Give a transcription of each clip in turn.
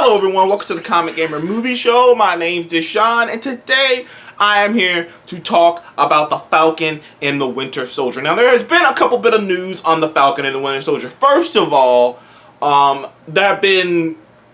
Hello everyone, welcome to the Comic Gamer Movie Show. My name's Deshaun, and today I am here to talk about the Falcon and the Winter Soldier. Now, there has been a couple bit of news on the Falcon and the Winter Soldier. First of all,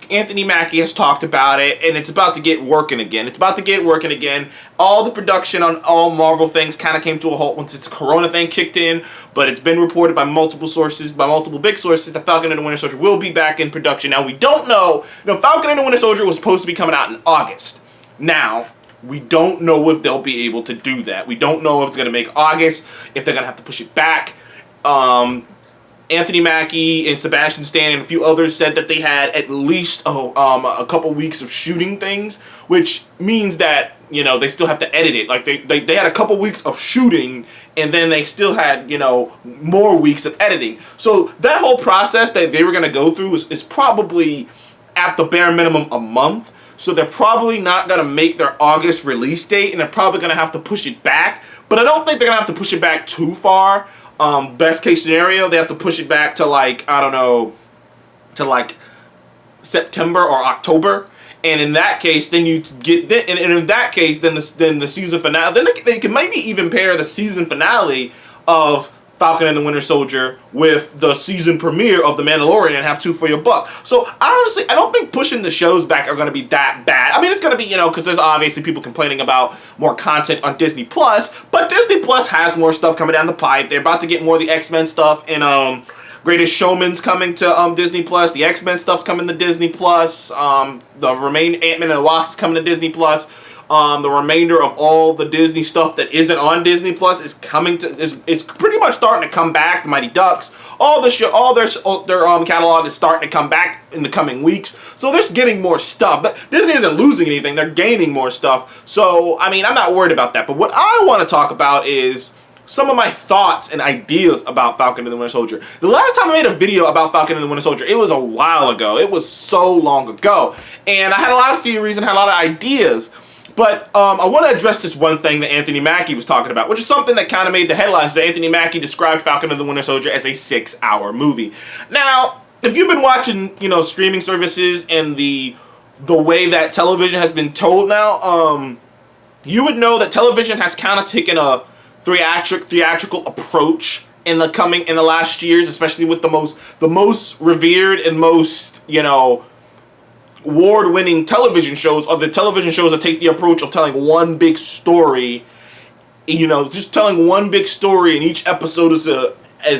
Anthony Mackie has talked about it, and it's about to get working again. All the production on all Marvel things kind of came to a halt once this Corona thing kicked in, but it's been reported by multiple sources, by multiple big sources, the Falcon and the Winter Soldier will be back in production. Now, we don't know. Falcon and the Winter Soldier was supposed to be coming out in August. Now, we don't know if they'll be able to do that. We don't know if it's going to make August, if they're going to have to push it back. Anthony Mackie and Sebastian Stan and a few others said that they had at least a couple weeks of shooting things, which means that, they still have to edit it. Like, they had a couple weeks of shooting, and then they still had, more weeks of editing. So that whole process that they were going to go through is probably, at the bare minimum, a month. So they're probably not going to make their August release date, and they're probably going to have to push it back. But I don't think they're going to have to push it back too far. Best case scenario, they have to push it back to September or October. And in that case, then you get the season finale. Then they can maybe even pair the season finale of Falcon and the Winter Soldier with the season premiere of The Mandalorian and have two for your buck. So honestly, I don't think pushing the shows back are going to be that bad. I mean, it's going to be, because there's obviously people complaining about more content on Disney Plus, but Disney Plus has more stuff coming down the pipe. They're about to get more of the X-Men stuff, and Greatest Showman's coming to Disney Plus. The X-Men stuff's coming to Disney Plus. The remaining Ant-Man and the Wasp is coming to Disney Plus. The remainder of all the Disney stuff that isn't on Disney Plus is is pretty much starting to come back. The Mighty Ducks, all their catalog is starting to come back in the coming weeks. So they're getting more stuff. But Disney isn't losing anything; they're gaining more stuff. So I mean, I'm not worried about that. But what I want to talk about is some of my thoughts and ideas about Falcon and the Winter Soldier. The last time I made a video about Falcon and the Winter Soldier, it was a while ago. It was so long ago, and I had a lot of theories and had a lot of ideas. But I want to address this one thing that Anthony Mackie was talking about, which is something that kind of made the headlines. That Anthony Mackie described Falcon and the Winter Soldier as a 6-hour movie. Now, if you've been watching, streaming services and the way that television has been told now, you would know that television has kind of taken a theatrical approach in the last years, especially with the most revered and most, award-winning television shows are the television shows that take the approach of telling one big story, just telling one big story, and each episode is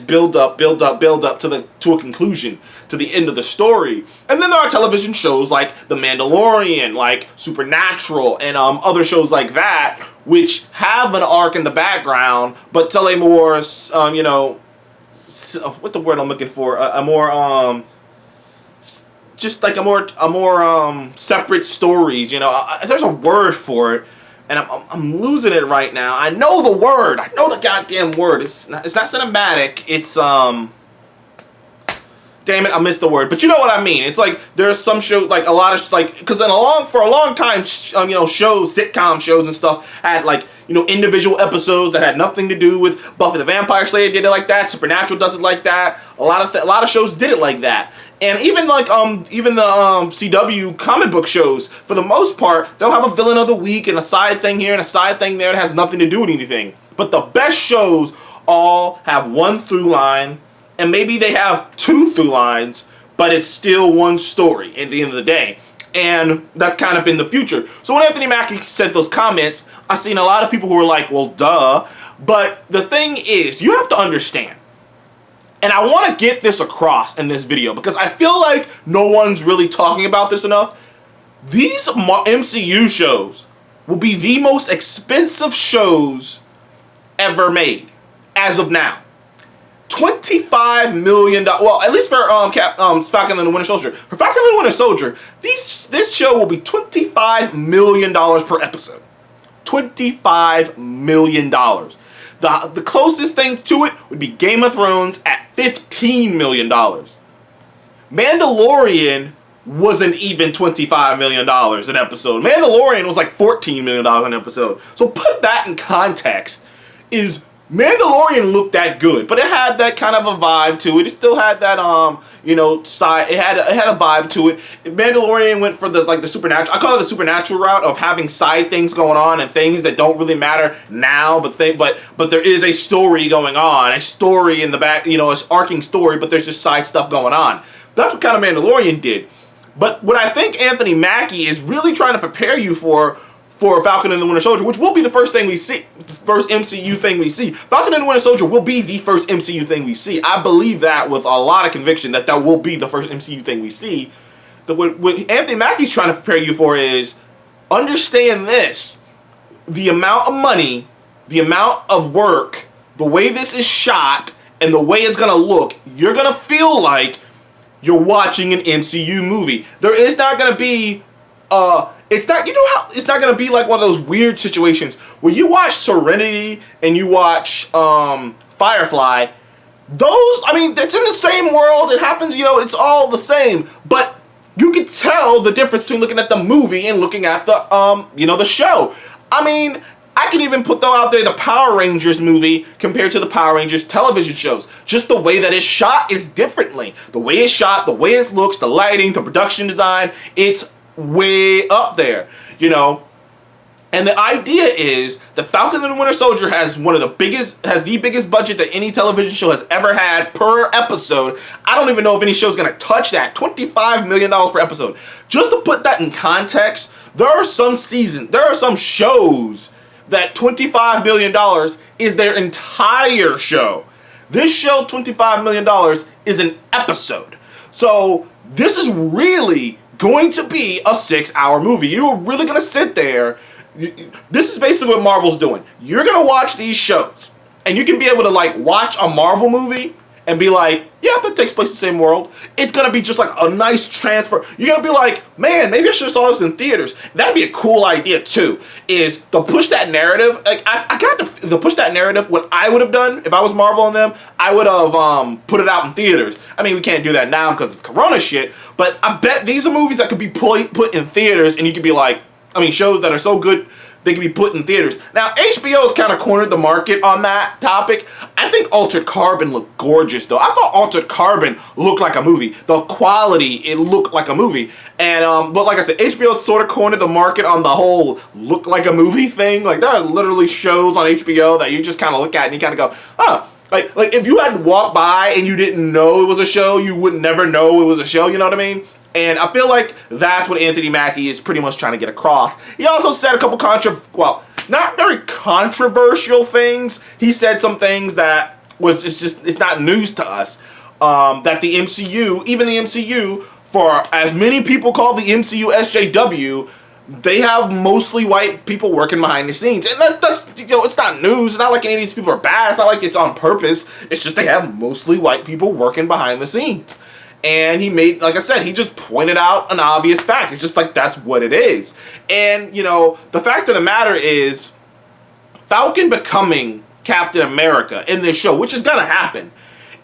build up to a conclusion, to the end of the story. And then there are television shows like The Mandalorian, like Supernatural, and other shows like that, which have an arc in the background, but tell a more, what the word I'm looking for, a more separate stories, there's a word for it, and I'm losing it right now. I know the word. I know the goddamn word. It's not cinematic. It's damn it, I missed the word. But you know what I mean. It's like there's some shows, like a lot of because for a long time, shows, sitcom shows and stuff had individual episodes that had nothing to do with Buffy the Vampire Slayer. Did it like that. Supernatural does it like that. A lot of shows did it like that. And even the CW comic book shows, for the most part, they'll have a villain of the week and a side thing here and a side thing there that has nothing to do with anything. But the best shows all have one through line, and maybe they have two through lines, but it's still one story at the end of the day. And that's kind of been the future. So when Anthony Mackie said those comments, I've seen a lot of people who are like, well, duh. But the thing is, you have to understand, and I want to get this across in this video because I feel like no one's really talking about this enough. These MCU shows will be the most expensive shows ever made as of now. $25 million. Well, at least for Falcon and the Winter Soldier. For Falcon and the Winter Soldier, this show will be $25 million per episode. $25 million. The closest thing to it would be Game of Thrones at $15 million. Mandalorian wasn't even $25 million an episode. Mandalorian was like $14 million an episode. So put that in context. Is Mandalorian looked that good, but it had that kind of a vibe to it. It still had that side. It had a vibe to it. Mandalorian went for the supernatural. I call it the supernatural route of having side things going on and things that don't really matter now, but there is a story going on, a story in the back, it's arcing story, but there's just side stuff going on. That's what kind of Mandalorian did. But what I think Anthony Mackie is really trying to prepare you for Falcon and the Winter Soldier, which will be the first thing we see, first MCU thing we see. Falcon and the Winter Soldier will be the first MCU thing we see. I believe that with a lot of conviction that will be the first MCU thing we see. What Anthony Mackie's trying to prepare you for is, understand this, the amount of money, the amount of work, the way this is shot, and the way it's going to look, you're going to feel like you're watching an MCU movie. There is not going to be it's not going to be like one of those weird situations where you watch Serenity and you watch Firefly. It's in the same world. It happens, it's all the same. But you can tell the difference between looking at the movie and looking at the show. I can even put out there the Power Rangers movie compared to the Power Rangers television shows. Just the way that it's shot is differently. The way it's shot, the way it looks, the lighting, the production design, it's way up there, And the idea is that Falcon and the Winter Soldier has the biggest budget that any television show has ever had per episode. I don't even know if any show is going to touch that. $25 million per episode. Just to put that in context, there are some shows that $25 million is their entire show. This show, $25 million, is an episode. So this is really going to be a 6-hour movie. You're really going to sit there. This is basically what Marvel's doing. You're going to watch these shows, and you can be able to watch a Marvel movie and be like, yeah, that takes place in the same world. It's going to be just like a nice transfer. You're going to be like, man, maybe I should have saw this in theaters. That'd be a cool idea too, is to push that narrative. I got to push that narrative. What I would have done if I was Marvel and them, I would have put it out in theaters. We can't do that now because of Corona shit, but I bet these are movies that could be put in theaters, and you could be like, shows that are so good they can be put in theaters. Now, HBO has kind of cornered the market on that topic. I think Altered Carbon looked gorgeous, though. I thought Altered Carbon looked like a movie. The quality, it looked like a movie. And, but like I said, HBO sort of cornered the market on the whole look like a movie thing. There are literally shows on HBO that you just kind of look at and you kind of go, huh. Like if you had to walk by and you didn't know it was a show, you would never know it was a show, you know what I mean? And I feel like that's what Anthony Mackie is pretty much trying to get across. He also said a couple not very controversial things. He said some things that it's not news to us. That the MCU, even the MCU, for as many people call the MCU SJW, they have mostly white people working behind the scenes. And that's it's not news. It's not like any of these people are bad. It's not like it's on purpose. It's just they have mostly white people working behind the scenes. And like I said, he just pointed out an obvious fact. It's just that's what it is. And, the fact of the matter is, Falcon becoming Captain America in this show, which is going to happen,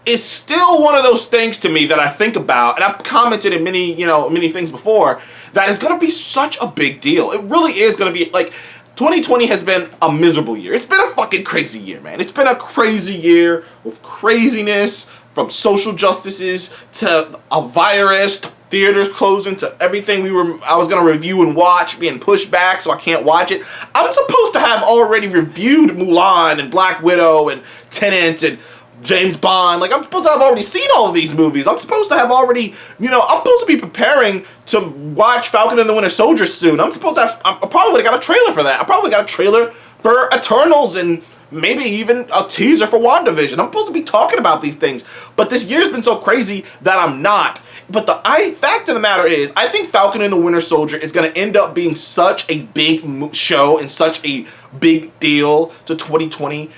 is still one of those things to me that I think about, and I've commented in many things before, that is going to be such a big deal. It really is going to be, 2020 has been a miserable year. It's been a fucking crazy year, man. It's been a crazy year with craziness, from social justices to a virus to theaters closing to everything I was going to review and watch being pushed back so I can't watch it. I'm supposed to have already reviewed Mulan and Black Widow and Tenet and James Bond. I'm supposed to have already seen all of these movies. I'm supposed to have already, I'm supposed to be preparing to watch Falcon and the Winter Soldier soon. I probably would have got a trailer for that. I probably got a trailer for Eternals and maybe even a teaser for WandaVision. I'm supposed to be talking about these things, but this year's been so crazy that I'm not. But the fact of the matter is, I think Falcon and the Winter Soldier is going to end up being such a big show and such a big deal to 2020,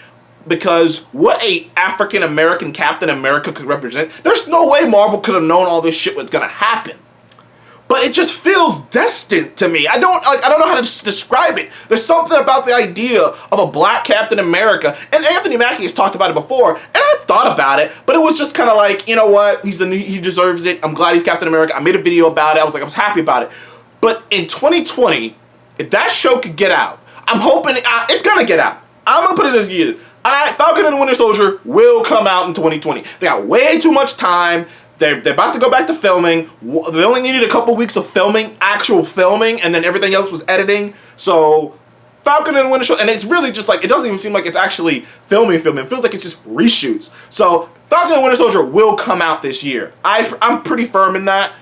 because what a African American Captain America could represent. There's no way Marvel could have known all this shit was going to happen. But it just feels destined to me. I don't know how to describe it. There's something about the idea of a black Captain America, and Anthony Mackie has talked about it before, and I've thought about it, but it was just kind of like, you know what, he deserves it. I'm glad he's Captain America. I made a video about it. I was happy about it. But in 2020, if that show could get out, I'm hoping it's gonna get out. I'm gonna put it this year. Falcon and the Winter Soldier will come out in 2020. They got way too much time. They're about to go back to filming. They only needed a couple weeks of filming, actual filming, and then everything else was editing. So Falcon and the Winter Soldier, and it's really just like, it doesn't even seem like it's actually filming. It feels like it's just reshoots. So Falcon and the Winter Soldier will come out this year. I'm pretty firm in that.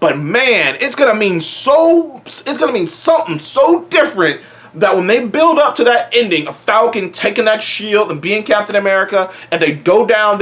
But man, it's gonna mean something so different that when they build up to that ending of Falcon taking that shield and being Captain America, and they go down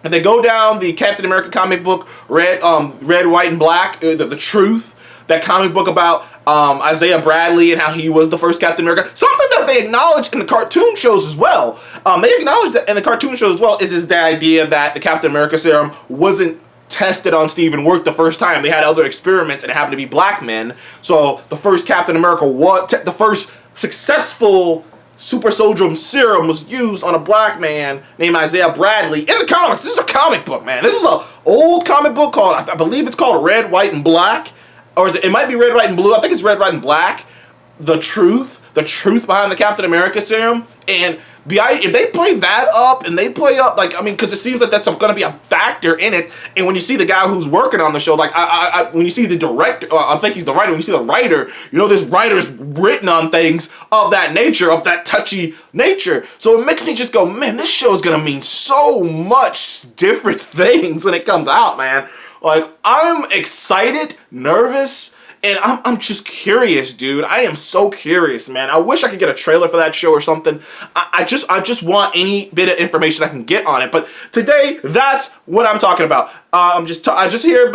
and they go down the Captain America comic book, Red, White, and Black, the Truth, that comic book about Isaiah Bradley and how he was the first Captain America. Something that they acknowledged in the cartoon shows as well. They acknowledged that in the cartoon shows as well is the idea that the Captain America serum wasn't tested on Steve and worked the first time. They had other experiments and it happened to be black men. So the first Captain America the first successful super soldier serum was used on a black man named Isaiah Bradley in the comics. This is a comic book, man. This is an old comic book called, I believe it's called Red, White, and Black. Or it might be Red, White, and Blue. I think it's Red, White, and Black. The truth behind the Captain America serum. And if they play that up and they play up, like, I mean, because it seems like that's going to be a factor in it. And when you see the guy who's working on the show, like, when you see the director, I think he's the writer, when you see the writer, you know this writer's written on things of that nature, of that touchy nature. So it makes me just go, man, this show is going to mean so much different things when it comes out, man. Like, I'm excited, nervous, and I'm just curious, dude. I am so curious, man. I wish I could get a trailer for that show or something. I just want any bit of information I can get on it. But today, that's what I'm talking about. I'm just here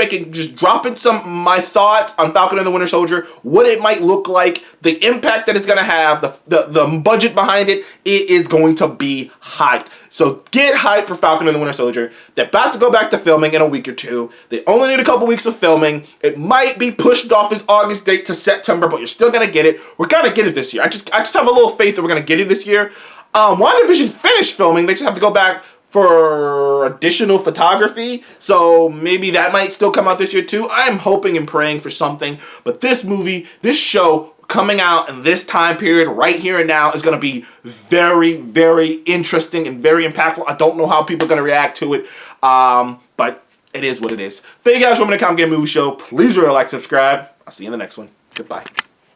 dropping my thoughts on Falcon and the Winter Soldier, what it might look like, the impact that it's gonna have, the budget behind it. It is going to be hyped. So get hyped for Falcon and the Winter Soldier. They're about to go back to filming in a week or two. They only need a couple weeks of filming. It might be pushed off its August date to September, but you're still gonna get it. We're gonna get it this year. I just have a little faith that we're gonna get it this year. WandaVision finished filming. They just have to go back for additional photography, so maybe that might still come out this year too. I'm hoping and praying for something, but this show coming out in this time period right here and now is going to be very, very interesting and very impactful. I don't know how people are going to react to it, but it is what it is. Thank you guys for watching the Comic Game Movie Show. Please remember to like, subscribe. I'll see you in the next one. Goodbye.